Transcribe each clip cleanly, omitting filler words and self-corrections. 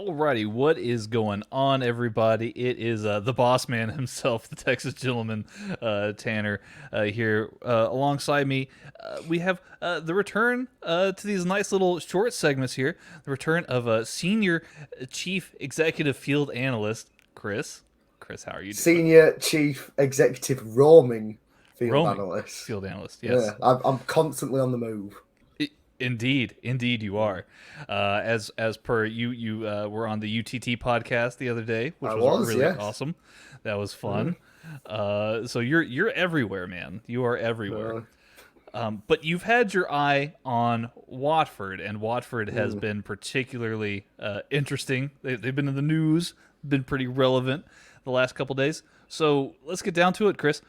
Alrighty, what is going on, everybody? It is the boss man himself, the Texas gentleman, Tanner, here alongside me. We have the return to these nice little short segments here. The return of Senior Chief Executive Field Analyst, Chris. Chris, how are you doing? Senior Chief Executive Roaming Field Roaming Analyst. Field Analyst, Yeah, yes. I'm constantly on the move. Indeed, you are. As per you were on the UTT podcast the other day, which I was was, really yes. awesome. That was Mm, fun. So you're everywhere, man. You are everywhere. no, But you've had your eye on Watford, and Watford has mm. been particularly interesting. They've been in the news, been pretty relevant the last couple days. So let's get down to it, Chris.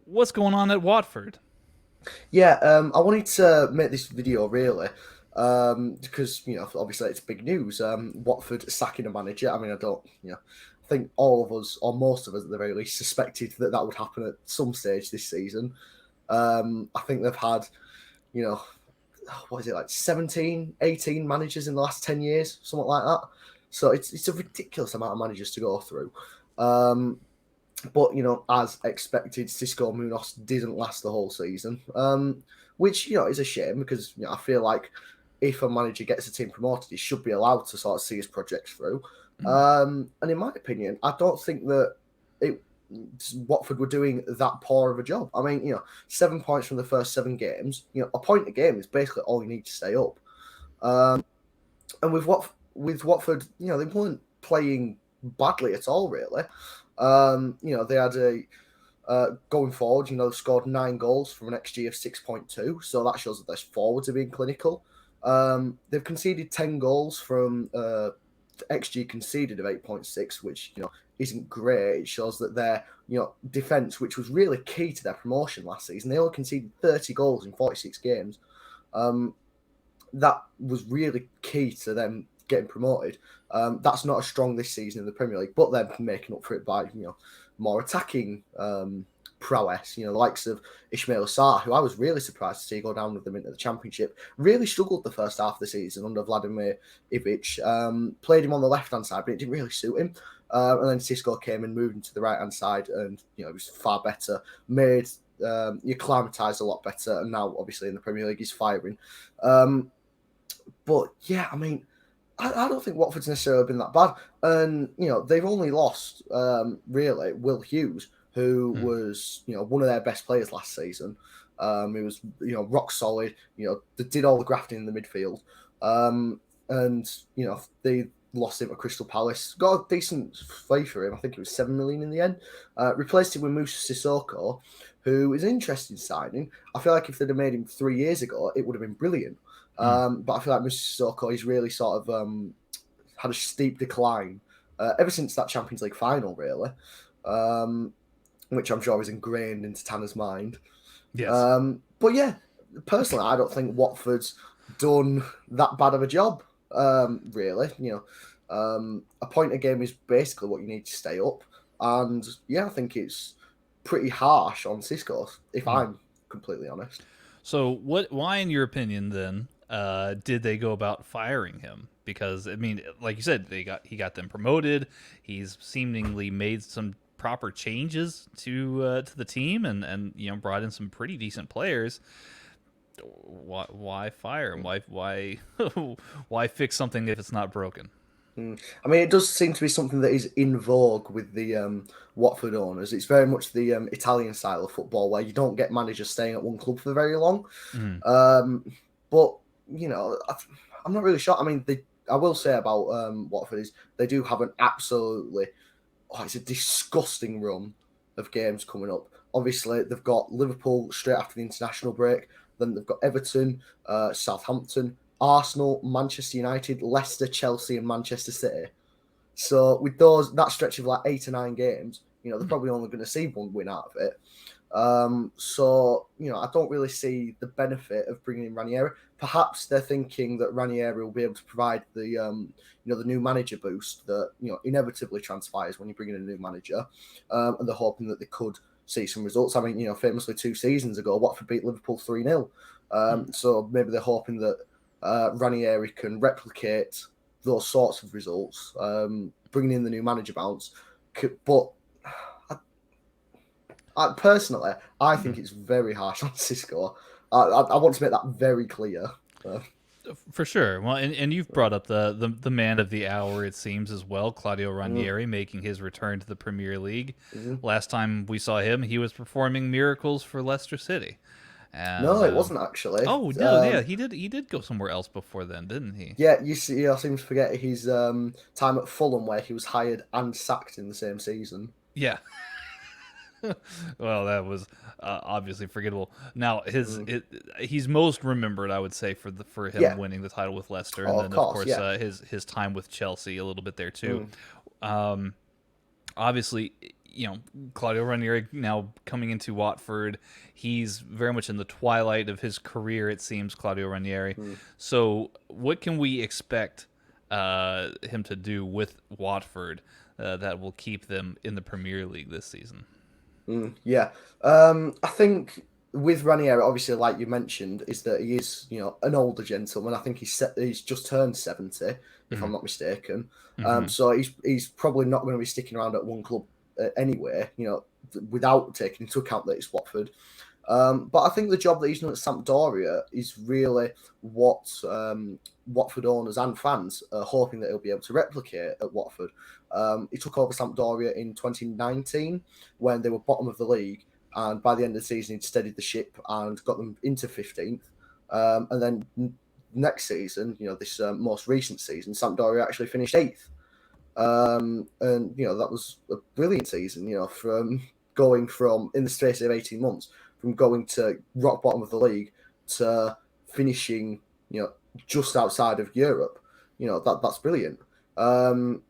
What's going on at Watford? Yeah, I wanted to make this video really because obviously it's big news. Watford sacking a manager. I mean, I don't I think all of us or most of us at the very least suspected that that would happen at some stage this season. I think they've had you know what is it, like 17, 18 managers in the last 10 years, something like that. So it's a ridiculous amount of managers to go through. Um, but, as expected, Cisco Munoz didn't last the whole season, which, is a shame because, I feel like if a manager gets a team promoted, he should be allowed to sort of see his projects through. And in my opinion, I don't think that it Watford were doing that poor of a job. I mean, 7 points from the first 7 games. A point a game is basically all you need to stay up. And with Watford, they weren't playing badly at all, really. They had going forward, they've scored 9 goals from an XG of 6.2, so that shows that their forwards are being clinical. They've conceded 10 goals from XG conceded of 8.6, which isn't great. It shows that their defense, which was really key to their promotion last season, they only conceded 30 goals in 46 games. That was really key to them getting promoted. That's not as strong this season in the Premier League, but they're making up for it by more attacking prowess. The likes of Ismail Assar, who I was really surprised to see go down with them into the Championship, really struggled the first half of the season under Vladimir Ivic. Played him on the left hand side, but it didn't really suit him. And then Cisco came and moved into the right hand side, and it was far better. Made you acclimatised a lot better, and now obviously in the Premier League he's firing. But yeah, I mean, I don't think Watford's necessarily been that bad. And, they've only lost, really, Will Hughes, who was, one of their best players last season. He was, rock solid, they did all the grafting in the midfield. And, they lost him at Crystal Palace. Got a decent fee for him. I think it was 7 million in the end. Replaced him with Moussa Sissoko, who is an interesting signing. I feel like if they'd have made him 3 years ago, it would have been brilliant. But I feel like Mr. Sissoko, he's really sort of had a steep decline ever since that Champions League final, really, which I'm sure is ingrained into Tanner's mind. Yes. But yeah, personally, I don't think Watford's done that bad of a job, really. A point a game is basically what you need to stay up. And yeah, I think it's pretty harsh on Cisco, if I'm completely honest. So why, in your opinion, then, did they go about firing him? Because I mean, like you said, he got them promoted. He's seemingly made some proper changes to the team, and brought in some pretty decent players. Why fire him? Why why fix something if it's not broken? I mean, it does seem to be something that is in vogue with the Watford owners. It's very much the Italian style of football where you don't get managers staying at one club for very long. Mm. But I'm not really sure. I mean, I will say about Watford is they do have an absolutely, it's a disgusting run of games coming up. Obviously, they've got Liverpool straight after the international break. Then they've got Everton, Southampton, Arsenal, Manchester United, Leicester, Chelsea, and Manchester City. So with that stretch of like 8 or 9 games, they're probably only going to see one win out of it. I don't really see the benefit of bringing in Ranieri. Perhaps they're thinking that Ranieri will be able to provide the new manager boost that inevitably transpires when you bring in a new manager, and they're hoping that they could see some results. I mean, famously 2 seasons ago, Watford beat Liverpool 3-0. So maybe they're hoping that Ranieri can replicate those sorts of results, bringing in the new manager bounce. But personally, I think it's very harsh on Cisco. I want to make that very clear. For sure. Well, and you've brought up the man of the hour, it seems, as well, Claudio Ranieri, making his return to the Premier League. Last time we saw him, he was performing miracles for Leicester City. And, No, it wasn't actually. Oh no, yeah, he did go somewhere else before then, didn't he? Yeah, you see, I seem to forget his time at Fulham, where he was hired and sacked in the same season. Yeah. Well, that was obviously forgettable. Now, he's most remembered, I would say, for him winning the title with Leicester, and then of course his time with Chelsea a little bit there too. Obviously, Claudio Ranieri now coming into Watford, he's very much in the twilight of his career, it seems, Claudio Ranieri. So what can we expect him to do with Watford that will keep them in the Premier League this season? I think with Ranieri, obviously, like you mentioned, is that he is, an older gentleman. I think he's just turned 70, if I'm not mistaken. So he's probably not going to be sticking around at one club anyway, without taking into account that it's Watford. But I think the job that he's done at Sampdoria is really what Watford owners and fans are hoping that he'll be able to replicate at Watford. He took over Sampdoria in 2019 when they were bottom of the league, and by the end of the season he'd steadied the ship and got them into 15th. And then next season, this most recent season, Sampdoria actually finished 8th. And that was a brilliant season, from going from, in the space of 18 months, from going to rock bottom of the league to finishing, just outside of Europe. That's brilliant. And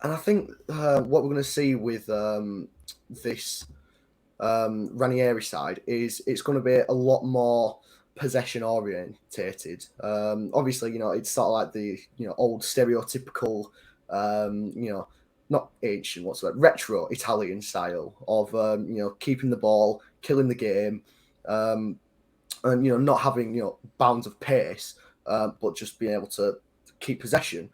I think what we're going to see with this Ranieri side is it's going to be a lot more possession orientated. Obviously, it's sort of like the old stereotypical, not ancient whatsoever, retro Italian style of keeping the ball, killing the game, and not having bounds of pace, but just being able to keep possession.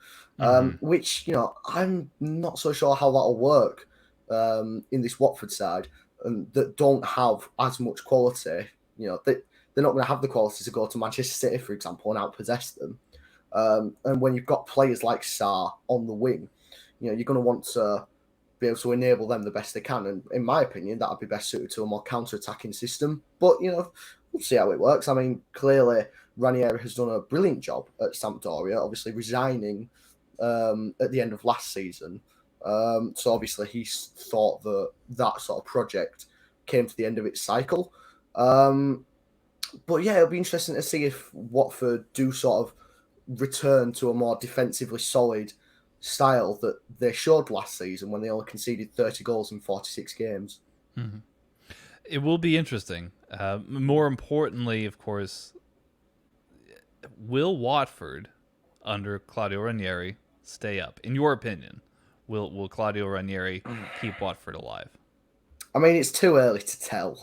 Which I'm not so sure how that'll work in this Watford side, and that don't have as much quality. They're not going to have the quality to go to Manchester City, for example, and outpossess them. And when you've got players like Sarr on the wing, you're going to want to be able to enable them the best they can. And in my opinion, that would be best suited to a more counter-attacking system. But, we'll see how it works. I mean, clearly, Ranieri has done a brilliant job at Sampdoria, obviously resigning at the end of last season. So obviously he's thought that sort of project came to the end of its cycle. But yeah, it'll be interesting to see if Watford do sort of return to a more defensively solid style that they showed last season when they only conceded 30 goals in 46 games. It will be interesting. More importantly, of course, will Watford, under Claudio Ranieri, stay up? In your opinion, will Claudio Ranieri keep Watford alive? I mean, it's too early to tell.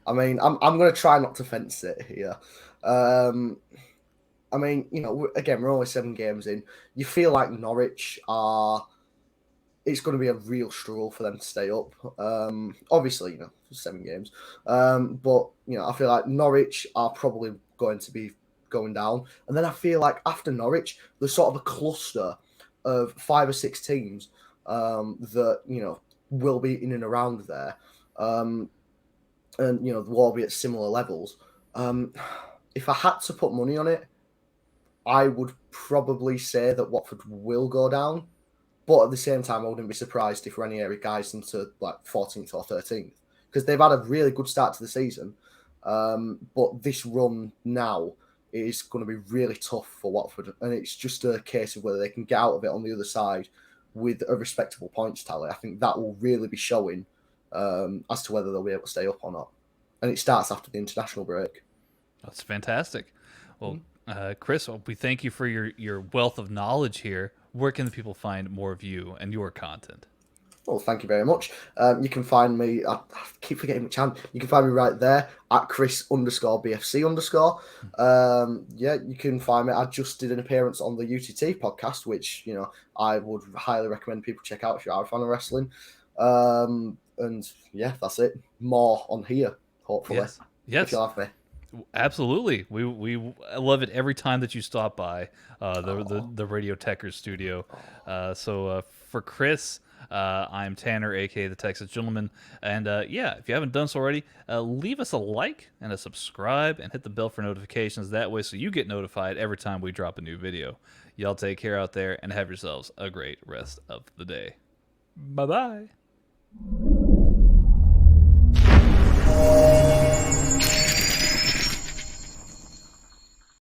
I'm going to try not to fence it here. I mean, again, we're only 7 games in. You feel like Norwich it's going to be a real struggle for them to stay up. Obviously, 7 games. But, I feel like Norwich are probably going to be going down. And then I feel like after Norwich, there's sort of a cluster of 5 or 6 teams that, will be in and around there. And, they'll all be at similar levels. If I had to put money on it, I would probably say that Watford will go down. But at the same time, I wouldn't be surprised if Ranieri guides them to like 14th or 13th. Because they've had a really good start to the season. But this run now is going to be really tough for Watford. And it's just a case of whether they can get out of it on the other side with a respectable points tally. I think that will really be showing as to whether they'll be able to stay up or not. And it starts after the international break. That's fantastic. Well, Chris, we thank you for your wealth of knowledge here. Where can the people find more of you and your content? Well, thank you very much. You can find me, I keep forgetting which hand. You can find me right there at Chris_BFC_. Yeah, you can find me. I just did an appearance on the UTT podcast, which, you know, I would highly recommend people check out if you are a fan of wrestling. And yeah, that's it. More on here, hopefully. Yes. Yes. If you'll have me. Absolutely, we love it every time that you stop by the Radio Tekkers studio. So for Chris, I'm Tanner, aka the Texas Gentleman, and yeah, if you haven't done so already, leave us a like and a subscribe, and hit the bell for notifications. That way, so you get notified every time we drop a new video. Y'all take care out there and have yourselves a great rest of the day. Bye bye.